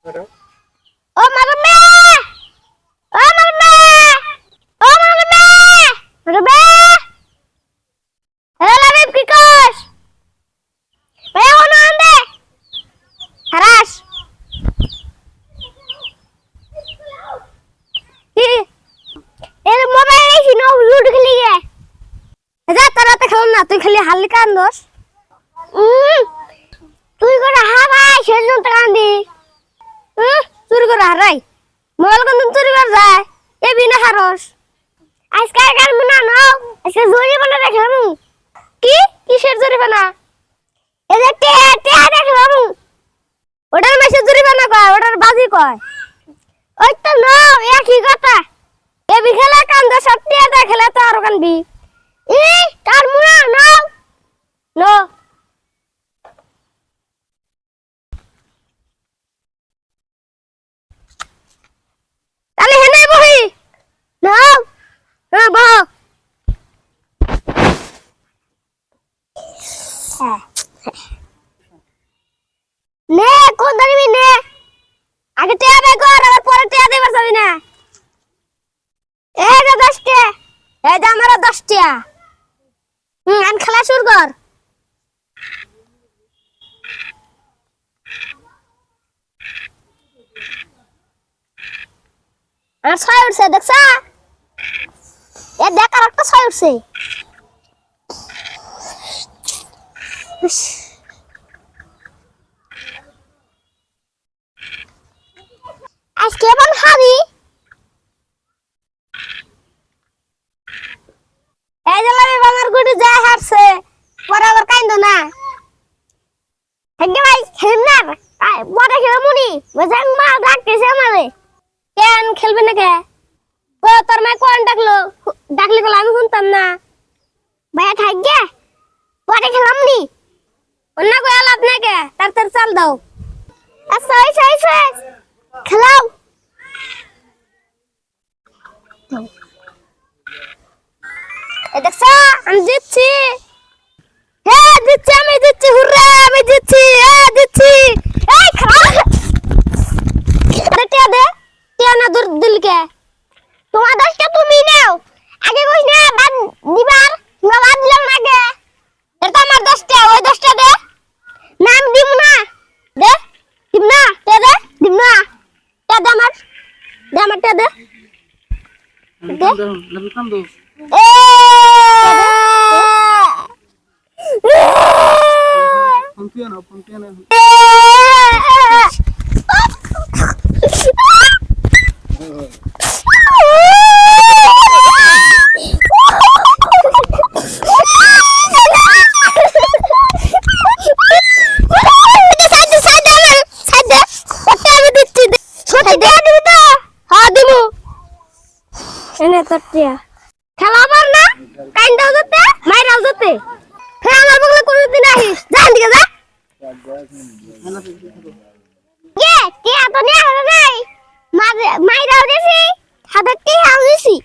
ও মারবে ও মারবে ও মারবে মারবে হ্যালো লাবিব কি কস ভাই ওনা আন্দে হারাস এর মোবাইল এই নো লুডো খেলি গে যা তারাতে খেল না তুই খালি হালকা আন্দোস তুই করে হারাই সেজন কান্দি চুরি করে হারাই মোবাইল কোন চুরি করে যায় এ বিনা হারস আজকে কার মুনা নাও আজকে জরিমানা দেখলাম কি কিসের জরিমানা এই যে টিয়া দেখলাম ওটার মেসে জরিমানা কয় ওটার বাজি কয় ওই তো নাও একই কথা এ বিখেলা কান্দা সব টিয়া দেখলে তো আর কানবি কার মুনা নাও নো তাহলে হেনে বহি নাও হ্যাঁ বহ নে কোন ধরবি নে আগে টিয়া বে কর আবার পরে টিয়া দিবার যাবি না এই যে 10 টিয়া এই যে আমার 10 টিয়া আন খেলা শুরু কর আর 6 উঠছে দেখছা এ দেখ আর একটা 6 উঠছে আজকে বল হাবি এই যে লাবি বাংলার গুটি যা হারছে পরে আবার কাইন্দো না হেগে ভাই খেলনা পরে খেলমুনি মজাং মা ডাকতেছে আমারে কেন খেলবে না কে ও তোর মা কোন ডাকলি গেল আমি শুনতাম না ভাই থাকগে পরে খেলামনি অন্য কই আলাপ না কে তার চাল দাও আচ্ছা আচ্ছা খেলাও এ দেখছা আমি জিতছি হ্যাঁ জিতছি আমি জিতছি হুররা আমি জিতছি জিতছি এই খেলা আরে টিয়া দে টিয়া না দূর দিলকে তোমার 10টা তুমি নাও আগে কইস না বাদ দিবার না বাদ দিলাম না কে এটা আমার 10টা ওই 10টা দে নাম দিম না দে দিম না তে দে দিম না তে দে আমার তে দে দে লবি কান্দো এ ফোন না এনে তটিয়া খেলাবার না কাইন্দাও যেতে মাইরাও যেতে হ্যাঁ আমার বগলে কোনদিন আহিস জান দিকে যা কে কে তো নিয়া হলো নাই মাইরাও গেছি হাতে কি হাও দিছি